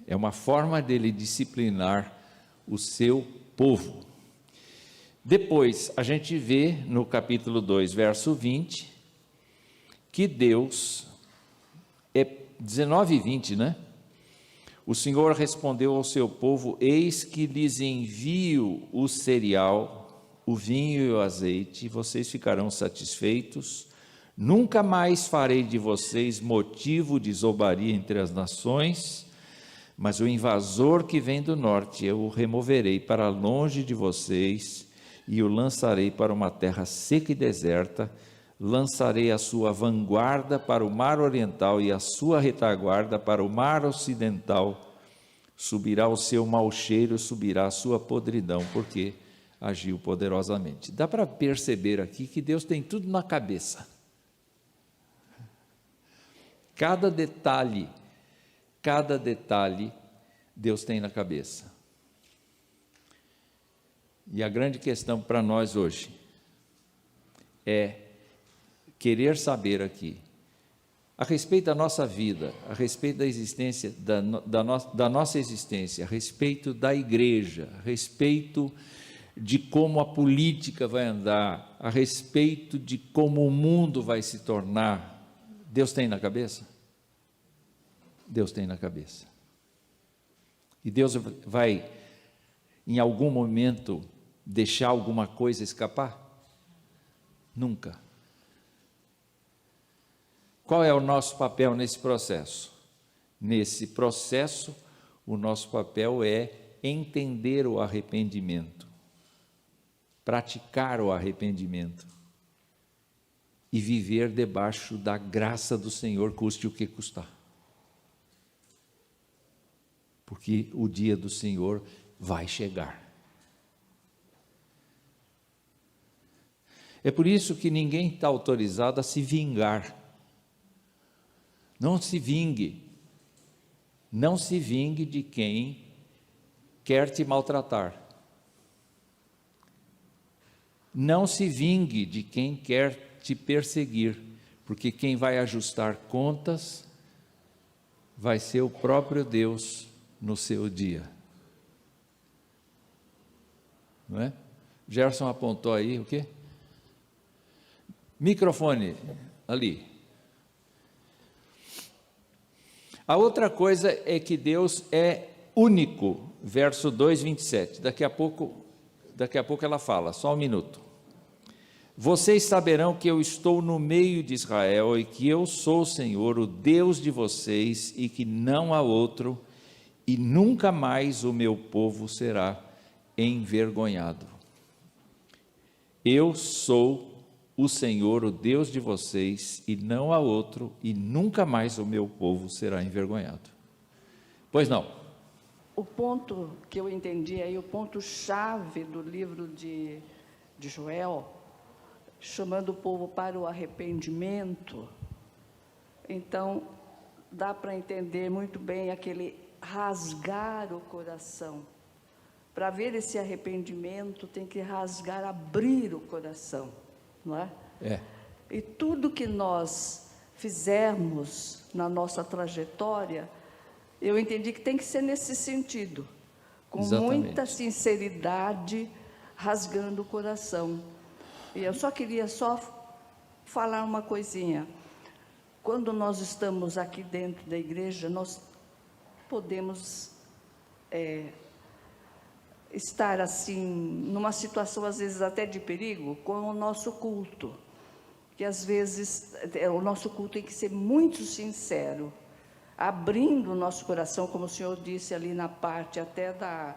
É uma forma dele disciplinar o seu povo. Depois, a gente vê no capítulo 2, verso 20, que Deus, 19 e 20, né? O Senhor respondeu ao seu povo: eis que lhes envio o cereal, o vinho e o azeite, e vocês ficarão satisfeitos. Nunca mais farei de vocês motivo de zombaria entre as nações, mas o invasor que vem do norte eu o removerei para longe de vocês e o lançarei para uma terra seca e deserta. Lançarei a sua vanguarda para o mar oriental e a sua retaguarda para o mar ocidental. Subirá o seu mau cheiro, subirá a sua podridão, porque agiu poderosamente. Dá para perceber aqui que Deus tem tudo na cabeça. Cada detalhe, Deus tem na cabeça. E a grande questão para nós hoje é querer saber aqui, a respeito da nossa vida, a respeito da existência, da nossa existência, a respeito da igreja, a respeito de como a política vai andar, a respeito de como o mundo vai se tornar Deus tem na cabeça? Deus tem na cabeça. E Deus vai, em algum momento, deixar alguma coisa escapar? Nunca. Qual é o nosso papel nesse processo? Nesse processo, o nosso papel é entender o arrependimento, praticar o arrependimento e viver debaixo da graça do Senhor, custe o que custar. Porque o dia do Senhor vai chegar. É por isso que ninguém está autorizado a se vingar. Não se vingue. Não se vingue de quem quer te maltratar. Não se vingue de quem quer te perseguir, porque quem vai ajustar contas vai ser o próprio Deus no seu dia. Não é? Gerson apontou aí o quê? Microfone ali. A outra coisa é que Deus é único, verso 2, 27. Daqui a pouco ela fala, só um minuto. Vocês saberão que eu estou no meio de Israel e que eu sou o Senhor, o Deus de vocês, e que não há outro, e nunca mais o meu povo será envergonhado. Eu sou o Senhor, o Deus de vocês, e não há outro, e nunca mais o meu povo será envergonhado. Pois não. O ponto que eu entendi aí, o ponto-chave do livro de Joel, chamando o povo para o arrependimento, então dá para entender muito bem aquele rasgar o coração. Para ver esse arrependimento, tem que rasgar, abrir o coração. Não é? É. E tudo que nós fizermos na nossa trajetória, eu entendi que tem que ser nesse sentido, com Exatamente. muita sinceridade, rasgando o coração. E eu só queria falar uma coisinha. Quando nós estamos aqui dentro da igreja, nós podemos estar assim, numa situação às vezes até de perigo, com o nosso culto, que às vezes o nosso culto tem que ser muito sincero, abrindo o nosso coração, como o senhor disse ali na parte até da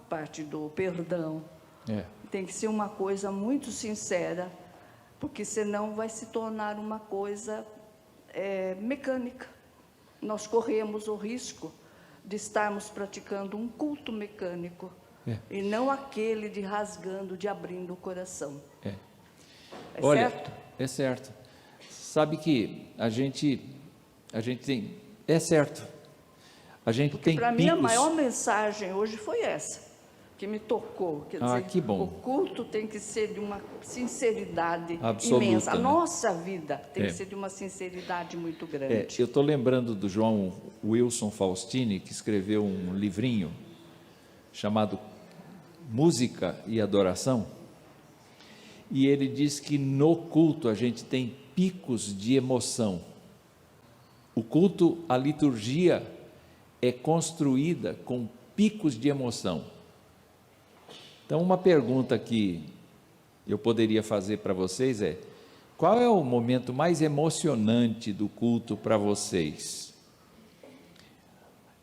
parte do perdão, tem que ser uma coisa muito sincera, porque senão vai se tornar uma coisa mecânica. Nós corremos o risco de estarmos praticando um culto mecânico, e não aquele de rasgando, de abrindo o coração. Olha, certo? É certo. Sabe que a gente tem... É certo. A gente tem Para picos... mim, a maior mensagem hoje foi essa, que me tocou. Quer dizer, que bom. o culto tem que ser de uma sinceridade Absoluta, imensa. A né? nossa vida tem que ser de uma sinceridade muito grande. eu estou lembrando do João Wilson Faustini, que escreveu um livrinho chamado Música e Adoração, e ele diz que no culto a gente tem picos de emoção. O culto, a liturgia é construída com picos de emoção. Então, uma pergunta que eu poderia fazer para vocês é: qual é o momento mais emocionante do culto para vocês?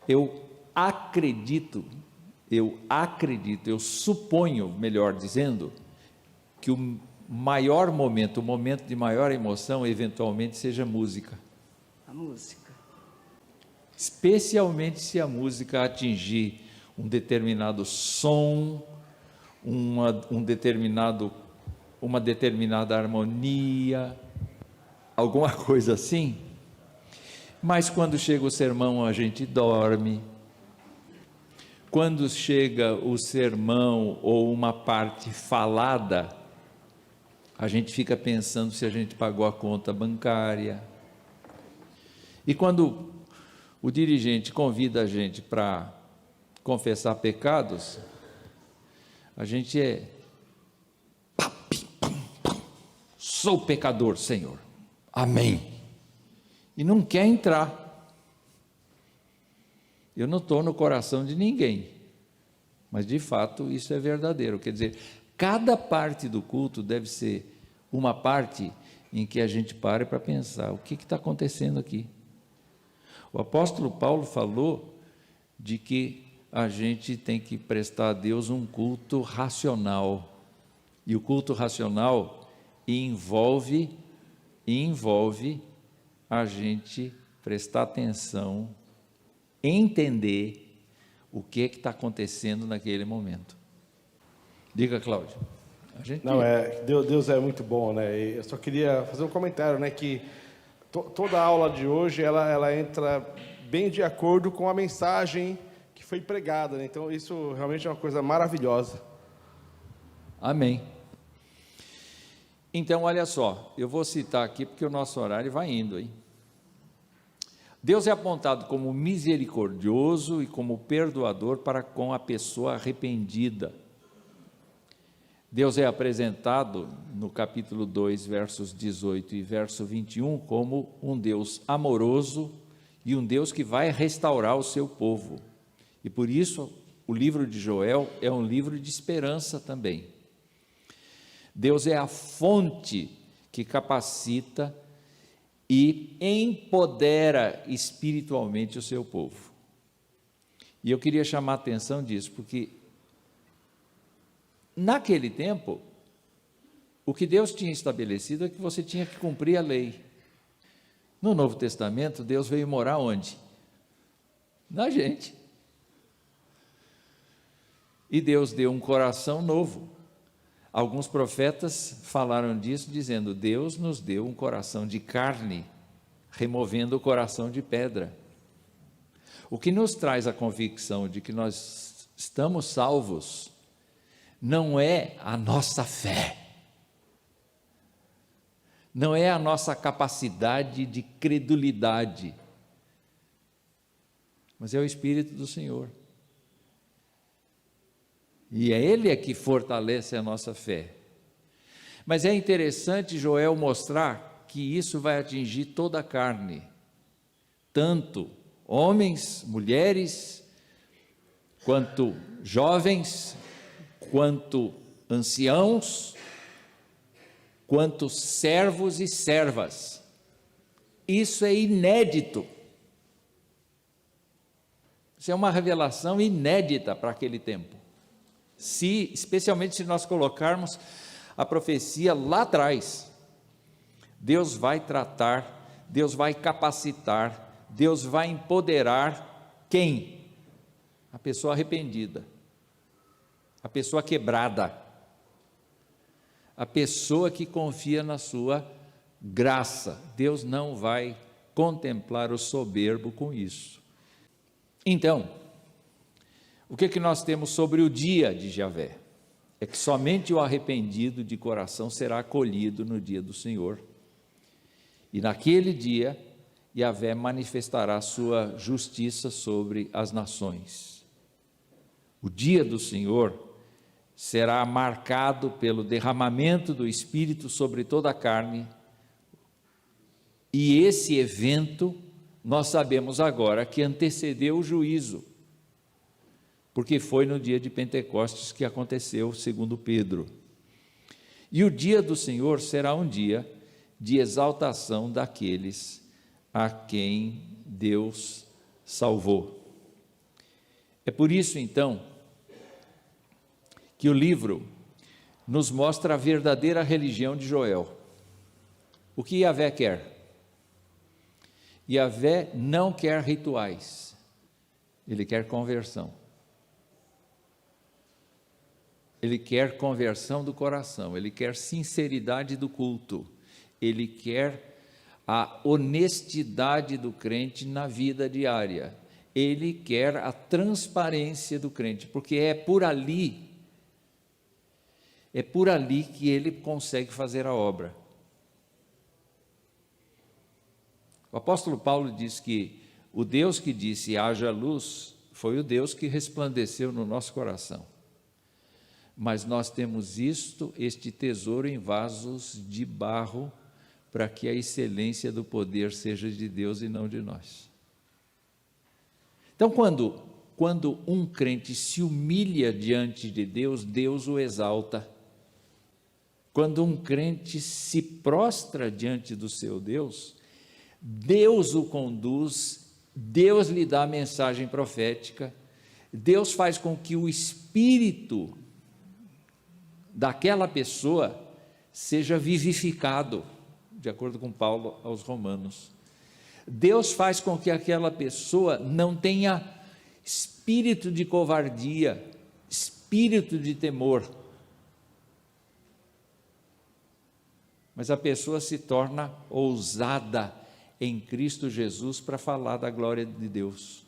Eu suponho, melhor dizendo, que o maior momento, o momento de maior emoção, eventualmente seja música. A música. Especialmente se a música atingir um determinado som, uma determinada harmonia, alguma coisa assim. Mas quando chega o sermão, a gente dorme. Quando chega o sermão ou uma parte falada, a gente fica pensando se a gente pagou a conta bancária. E quando o dirigente convida a gente para confessar pecados, a gente sou pecador, Senhor, amém. e não quer entrar. Eu não estou no coração de ninguém, mas de fato isso é verdadeiro. Quer dizer, cada parte do culto deve ser uma parte em que a gente pare para pensar, o que está acontecendo aqui? O apóstolo Paulo falou de que a gente tem que prestar a Deus um culto racional, e o culto racional envolve a gente prestar atenção, entender o que está acontecendo naquele momento. Diga, Cláudio. Não, Deus é muito bom, né? E eu só queria fazer um comentário, né? Que toda a aula de hoje, ela entra bem de acordo com a mensagem que foi pregada, né? Então, isso realmente é uma coisa maravilhosa. Amém. Então, olha só, eu vou citar aqui porque o nosso horário vai indo, hein? Deus é apontado como misericordioso e como perdoador para com a pessoa arrependida. Deus é apresentado no capítulo 2, versos 18 e verso 21, como um Deus amoroso e um Deus que vai restaurar o seu povo. E por isso, o livro de Joel é um livro de esperança também. Deus é a fonte que capacita e empodera espiritualmente o seu povo. E eu queria chamar a atenção disso, porque naquele tempo, o que Deus tinha estabelecido é que você tinha que cumprir a lei. No Novo Testamento, Deus veio morar onde? Na gente. E Deus deu um coração novo. Alguns profetas falaram disso, dizendo: Deus nos deu um coração de carne, removendo o coração de pedra. O que nos traz a convicção de que nós estamos salvos não é a nossa fé, não é a nossa capacidade de credulidade, mas é o Espírito do Senhor. E é Ele que fortalece a nossa fé. Mas é interessante Joel mostrar que isso vai atingir toda a carne, tanto homens, mulheres, quanto jovens, quanto anciãos, quanto servos e servas. Isso é inédito. Isso é uma revelação inédita para aquele tempo. Especialmente se nós colocarmos a profecia lá atrás. Deus vai tratar, Deus vai capacitar, Deus vai empoderar quem? A pessoa arrependida, a pessoa quebrada, a pessoa que confia na sua graça. Deus não vai contemplar o soberbo com isso. Então, o que nós temos sobre o dia de Javé? É que somente o arrependido de coração será acolhido no dia do Senhor. E naquele dia, Javé manifestará sua justiça sobre as nações. O dia do Senhor será marcado pelo derramamento do Espírito sobre toda a carne, e esse evento, nós sabemos agora que antecedeu o juízo, porque foi no dia de Pentecostes que aconteceu, segundo Pedro. E o dia do Senhor será um dia de exaltação daqueles a quem Deus salvou. É por isso, então, que o livro nos mostra a verdadeira religião de Joel. O que Javé quer? Javé não quer rituais, ele quer conversão. Ele quer conversão do coração, ele quer sinceridade do culto, ele quer a honestidade do crente na vida diária, ele quer a transparência do crente, porque é por ali que ele consegue fazer a obra. O apóstolo Paulo diz que o Deus que disse haja luz, foi o Deus que resplandeceu no nosso coração. Mas nós temos este tesouro em vasos de barro, para que a excelência do poder seja de Deus e não de nós. Então, quando um crente se humilha diante de Deus, Deus o exalta. Quando um crente se prostra diante do seu Deus, Deus o conduz, Deus lhe dá a mensagem profética, Deus faz com que o espírito daquela pessoa seja vivificado, de acordo com Paulo aos Romanos. Deus faz com que aquela pessoa não tenha espírito de covardia, espírito de temor, mas a pessoa se torna ousada em Cristo Jesus para falar da glória de Deus.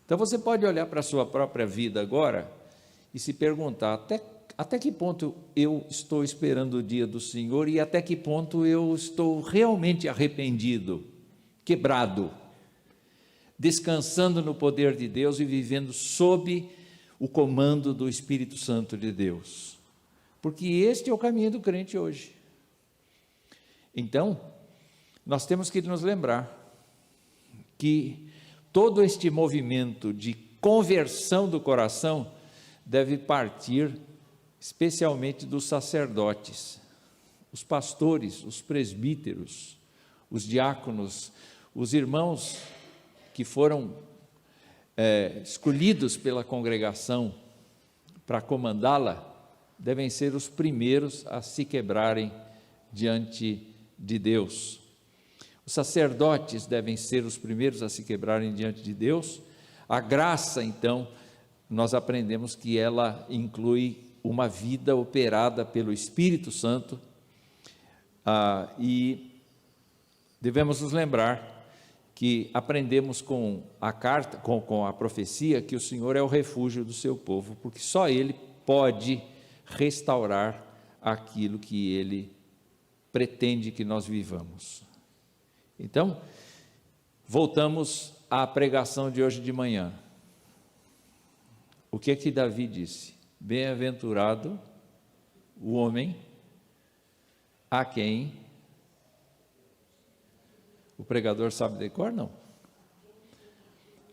Então você pode olhar para a sua própria vida agora e se perguntar, até que ponto eu estou esperando o dia do Senhor e até que ponto eu estou realmente arrependido, quebrado, descansando no poder de Deus e vivendo sob o comando do Espírito Santo de Deus. Porque este é o caminho do crente hoje. Então, nós temos que nos lembrar que todo este movimento de conversão do coração deve partir especialmente dos sacerdotes, os pastores, os presbíteros, os diáconos, os irmãos que foram escolhidos pela congregação para comandá-la, devem ser os primeiros a se quebrarem diante de Deus. Os sacerdotes devem ser os primeiros a se quebrarem diante de Deus. A graça, então, nós aprendemos que ela inclui uma vida operada pelo Espírito Santo, e devemos nos lembrar que aprendemos com a carta, com a profecia, que o Senhor é o refúgio do seu povo, porque só Ele pode restaurar aquilo que Ele pretende que nós vivamos. Então, voltamos à pregação de hoje de manhã. O que é que Davi disse? Bem-aventurado o homem a quem o pregador sabe de cor, não?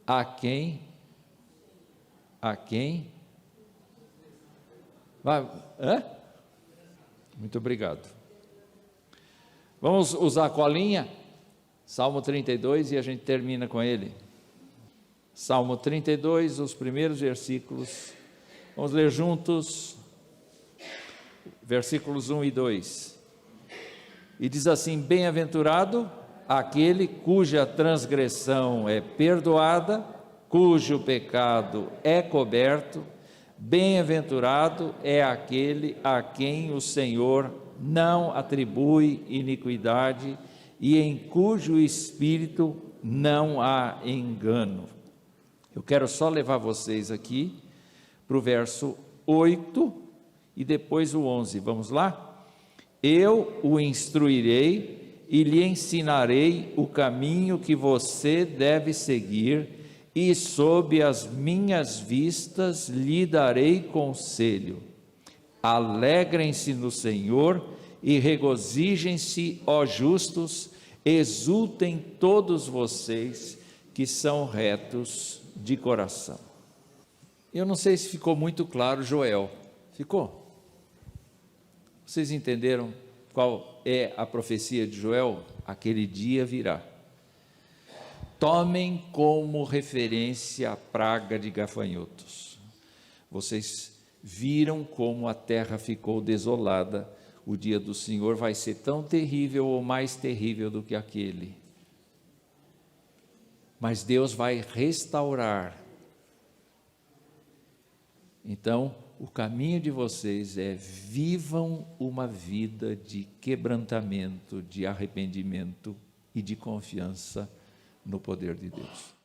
A quem muito obrigado. Vamos usar a colinha, Salmo 32, e a gente termina com ele. Salmo 32, os primeiros versículos, vamos ler juntos, versículos 1 e 2, e diz assim: bem-aventurado aquele cuja transgressão é perdoada, cujo pecado é coberto, bem-aventurado é aquele a quem o Senhor não atribui iniquidade e em cujo espírito não há engano. Eu quero só levar vocês aqui para o verso 8 e depois o 11, vamos lá? Eu o instruirei e lhe ensinarei o caminho que você deve seguir, e sob as minhas vistas lhe darei conselho. Alegrem-se no Senhor e regozijem-se, ó justos, exultem todos vocês que são retos de coração. Eu não sei se ficou muito claro, Joel. Ficou? Vocês entenderam qual é a profecia de Joel? Aquele dia virá. Tomem como referência a praga de gafanhotos. Vocês viram como a terra ficou desolada. O dia do Senhor vai ser tão terrível ou mais terrível do que aquele. Mas Deus vai restaurar. Então, o caminho de vocês é: vivam uma vida de quebrantamento, de arrependimento e de confiança no poder de Deus.